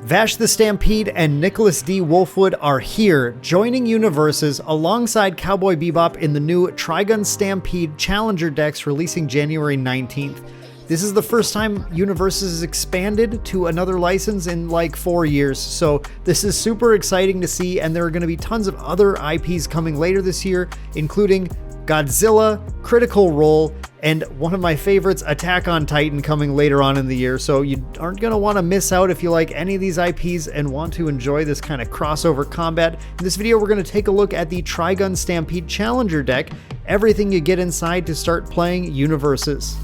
Vash the Stampede and Nicholas D. Wolfwood are here, joining UniVersus alongside Cowboy Bebop in the new Trigun Stampede Challenger decks releasing January 19th. This is the first time UniVersus has expanded to another license in like 4 years, so this is super exciting to see, and there are going to be tons of other IPs coming later this year, including Godzilla, Critical Role, and one of my favorites, Attack on Titan, coming later on in the year. So you aren't going to want to miss out if you like any of these IPs and want to enjoy this kind of crossover combat. In this video, we're going to take a look at the Trigun Stampede Challenger Deck, everything you get inside to start playing UniVersus.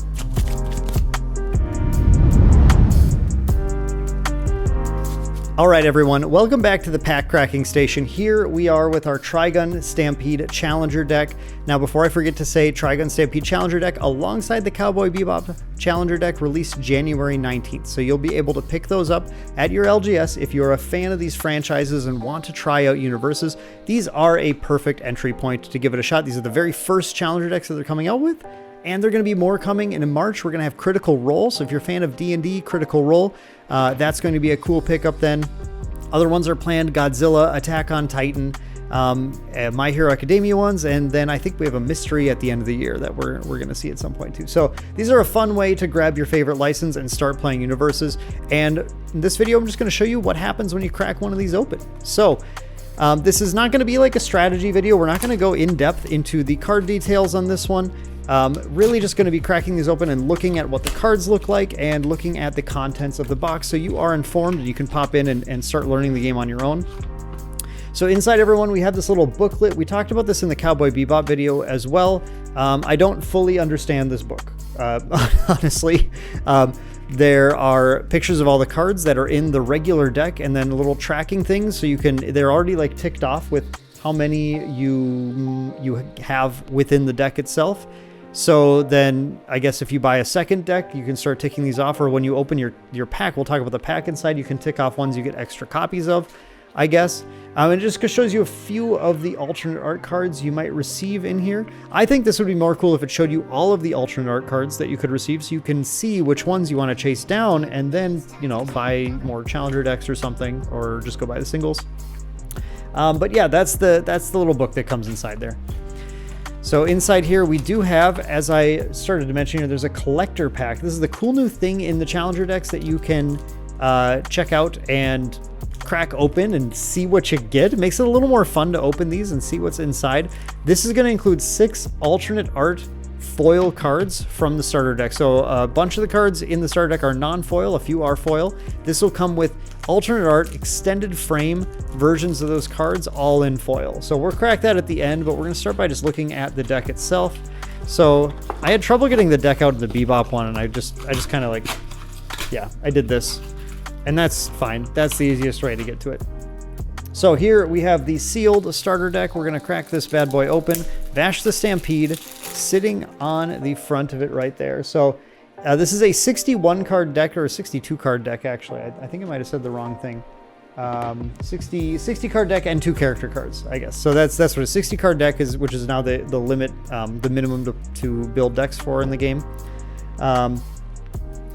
All right, everyone, welcome back to the pack cracking station. Here we are with our Trigun Stampede Challenger Deck. Now, before I forget to say, Trigun Stampede Challenger Deck alongside the Cowboy Bebop Challenger Deck released January 19th. So you'll be able to pick those up at your LGS if you're a fan of these franchises and want to try out UniVersus. These are a perfect entry point to give it a shot. These are the very first Challenger decks that they're coming out with. And there are going to be more coming. And in March, we're going to have Critical Role. So if you're a fan of D&D, Critical Role, that's going to be a cool pickup then. Other ones are planned: Godzilla, Attack on Titan, My Hero Academia ones, and then I think we have a mystery at the end of the year that we're going to see at some point too. So these are a fun way to grab your favorite license and start playing UniVersus. And in this video, I'm just going to show you what happens when you crack one of these open. So this is not going to be like a strategy video. We're not going to go in depth into the card details on this one. Really just going to be cracking these open and looking at what the cards look like and looking at the contents of the box, so you are informed and you can pop in and start learning the game on your own. So inside, everyone, we have this little booklet. We talked about this in the Cowboy Bebop video as well. I don't fully understand this book, honestly. There are pictures of all the cards that are in the regular deck and then little tracking things, so you can, they're already like ticked off with how many you have within the deck itself. So then I guess if you buy a second deck, you can start ticking these off, or when you open your pack, we'll talk about the pack inside, you can tick off ones you get extra copies of, I guess. It just shows you a few of the alternate art cards you might receive in here. I think this would be more cool if it showed you all of the alternate art cards that you could receive, so you can see which ones you want to chase down and then, you know, buy more Challenger decks or something, or just go buy the singles. But yeah, that's the little book that comes inside there. So inside here we do have, as I started to mention here, there's a collector pack. This is the cool new thing in the Challenger decks that you can check out and crack open and see what you get. It makes it a little more fun to open these and see what's inside. This is going to include 6 alternate art foil cards from the starter deck. So a bunch of the cards in the starter deck are non-foil, a few are foil. This will come with alternate art extended frame versions of those cards, all in foil. So we'll crack that at the end, but we're going to start by just looking at the deck itself. So I had trouble getting the deck out of the Bebop one, and I just kind of like, yeah, I did this, and that's fine. That's the easiest way to get to it. So here we have the sealed starter deck. We're going to crack this bad boy open. Vash the Stampede sitting on the front of it right there. So this is a 61 card deck, or a 62 card deck actually. I think I might have said the wrong thing. 60 card deck and 2 character cards, I guess. So that's what a 60 card deck is, which is now the limit, the minimum to build decks for in the game.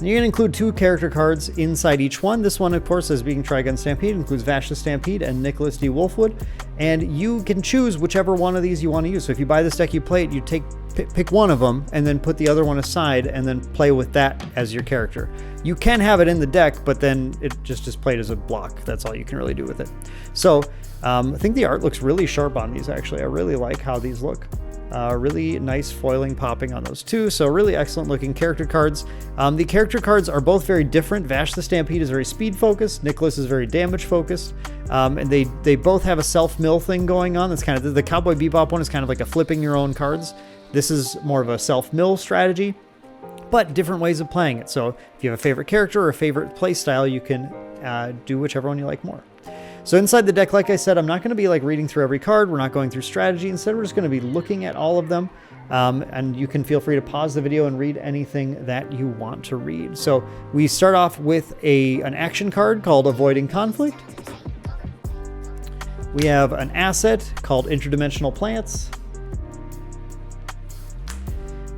You're going to include 2 character cards inside each one. This one, of course, as being Trigun Stampede, includes Vash the Stampede and Nicholas D. Wolfwood. And you can choose whichever one of these you want to use. So if you buy this deck, you play it, you pick one of them and then put the other one aside and then play with that as your character. You can have it in the deck, but then it just is played as a block. That's all you can really do with it. So I think the art looks really sharp on these, actually. I really like how these look. Really nice foiling popping on those too. So really excellent looking character cards. The character cards are both very different. Vash the Stampede is very speed focused. Nicholas is very damage focused. And they both have a self-mill thing going on. That's kind of the Cowboy Bebop one is kind of like a flipping your own cards. This is more of a self-mill strategy, but different ways of playing it. So if you have a favorite character or a favorite play style, you can do whichever one you like more. So inside the deck, like I said, I'm not going to be like reading through every card. We're not going through strategy. Instead, we're just going to be looking at all of them. And you can feel free to pause the video and read anything that you want to read. So we start off with an action card called Avoiding Conflict. We have an asset called Interdimensional Plants.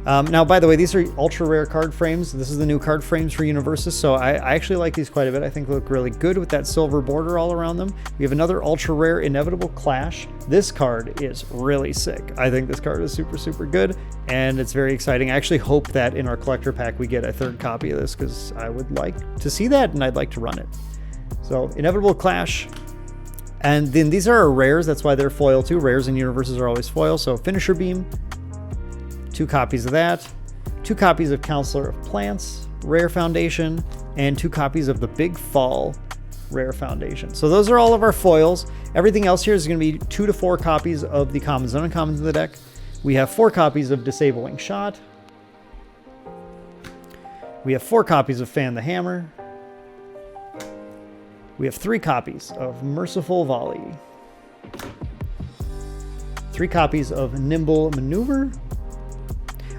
Now, by the way, these are ultra rare card frames. This is the new card frames for UniVersus, so I actually like these quite a bit. I think they look really good with that silver border all around them. We have another ultra rare Inevitable Clash. This card is really sick. I think this card is super, super good, and it's very exciting. I actually hope that in our collector pack we get a third copy of this, because I would like to see that, and I'd like to run it. So, Inevitable Clash. And then these are our rares, that's why they're foil too. Rares in UniVersus are always foil, so Finisher Beam. 2 copies of that, 2 copies of Counselor of Plants, Rare Foundation, and 2 copies of the Big Fall Rare Foundation. So those are all of our foils. Everything else here is going to be 2 to 4 copies of the commons and uncommons in the deck. We have 4 copies of Disabling Shot. We have 4 copies of Fan the Hammer. We have 3 copies of Merciful Volley. 3 copies of Nimble Maneuver.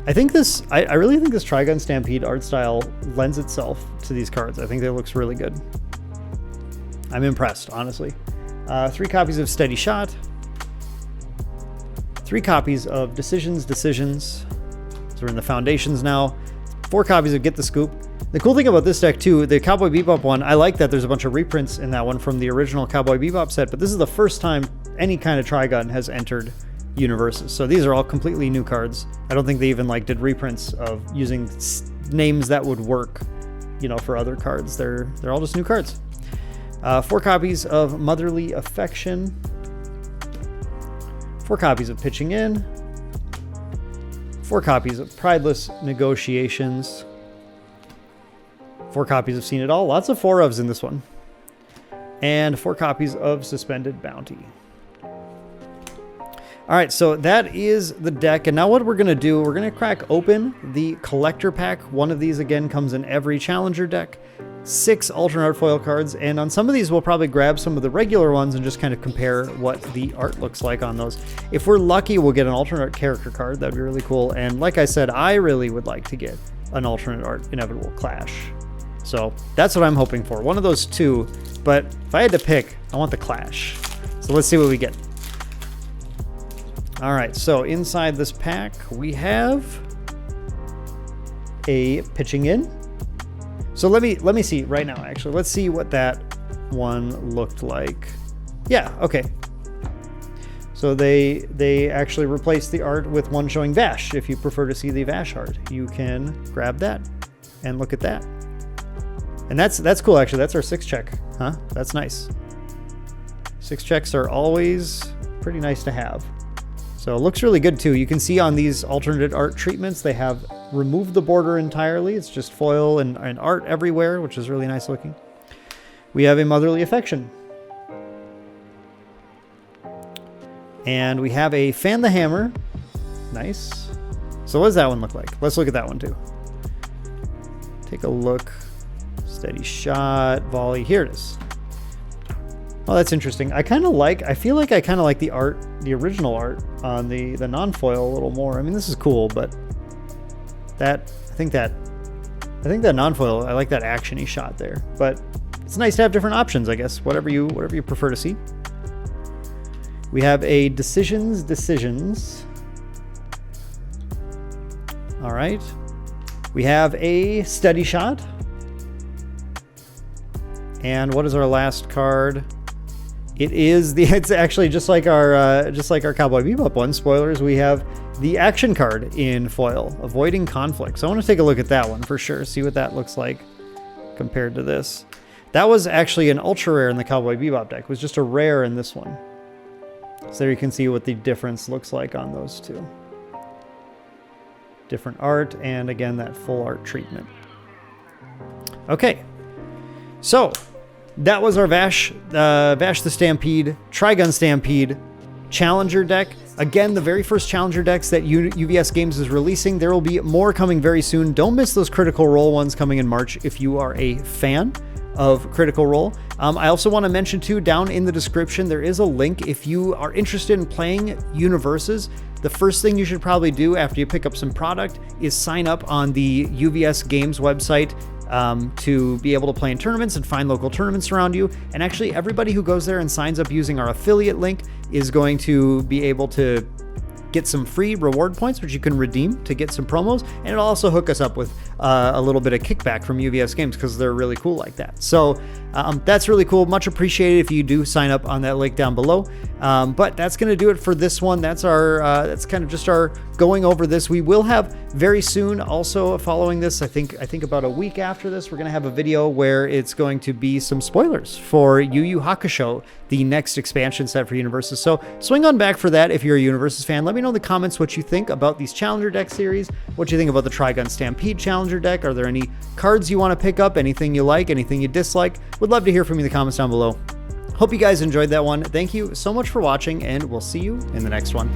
I think this, I really think this Trigun Stampede art style lends itself to these cards. I think that looks really good. I'm impressed, honestly. 3 copies of Steady Shot. 3 copies of Decisions. So we're in the foundations now. 4 copies of Get the Scoop. The cool thing about this deck too, the Cowboy Bebop one, I like that there's a bunch of reprints in that one from the original Cowboy Bebop set, but this is the first time any kind of Trigun has entered UniVersus. So these are all completely new cards. I don't think they even did reprints of using names that would work, for other cards. They're all just new cards. 4 copies of Motherly Affection. 4 copies of Pitching In. 4 copies of Prideless Negotiations. 4 copies of Seen It All. Lots of 4 ofs in this one. And 4 copies of Suspended Bounty. All right, so that is the deck, and now what we're going to do, we're going to crack open the collector pack. One of these, again, comes in every challenger deck. 6 alternate art foil cards, and on some of these we'll probably grab some of the regular ones and just kind of compare what the art looks like on those. If we're lucky, we'll get an alternate art character card. That'd be really cool, and like I said, I really would like to get an alternate art Inevitable Clash. So that's what I'm hoping for, one of those 2, but if I had to pick, I want the Clash. So let's see what we get. All right, so inside this pack, we have a Pitching In. So let me see right now, actually. Let's see what that one looked like. Yeah, okay. So they actually replaced the art with one showing Vash. If you prefer to see the Vash art, you can grab that and look at that. And that's cool, actually. That's our 6 check, huh? That's nice. 6 checks are always pretty nice to have. So it looks really good too. You can see on these alternate art treatments, they have removed the border entirely. It's just foil and art everywhere, which is really nice looking. We have a Motherly Affection. And we have a Fan the Hammer. Nice. So what does that one look like? Let's look at that one too. Take a look. Steady Shot, Volley. Here it is. Oh, that's interesting. I feel like I kind of like the art, the original art on the non-foil a little more. I mean, this is cool, but I think that non-foil, I like that action-y shot there. But it's nice to have different options, I guess, whatever you prefer to see. We have a Decisions. All right. We have a Steady Shot. And what is our last card? It's actually just like our Cowboy Bebop one. Spoilers, we have the action card in foil, Avoiding Conflict. So I want to take a look at that one for sure, see what that looks like compared to this. That was actually an ultra rare in the Cowboy Bebop deck. It was just a rare in this one. So there you can see what the difference looks like on those 2. Different art, and again, that full art treatment. Okay, so that was our Vash the Stampede, Trigun Stampede Challenger deck. Again, the very first Challenger decks that UVS Games is releasing. There will be more coming very soon. Don't miss those Critical Role ones coming in March if you are a fan of Critical Role. I also want to mention too, down in the description, there is a link if you are interested in playing UniVersus. The first thing you should probably do after you pick up some product is sign up on the UVS Games website to be able to play in tournaments and find local tournaments around you. And actually, everybody who goes there and signs up using our affiliate link is going to be able to get some free reward points, which you can redeem to get some promos, and it'll also hook us up with a little bit of kickback from UVS Games because they're really cool like that. So that's really cool. Much appreciated if you do sign up on that link down below. But that's going to do it for this one. That's kind of just our going over this. We will have very soon, also following this, I think about a week after this, we're going to have a video where it's going to be some spoilers for Yu Yu Hakusho, the next expansion set for UniVersus. So swing on back for that if you're a UniVersus fan. Let me know in the comments what you think about these Challenger Deck series, what you think about the Trigun Stampede Challenger Deck. Are there any cards you want to pick up, anything you like, anything you dislike? Would love to hear from you in the comments down below. Hope you guys enjoyed that one. Thank you so much for watching, and we'll see you in the next one.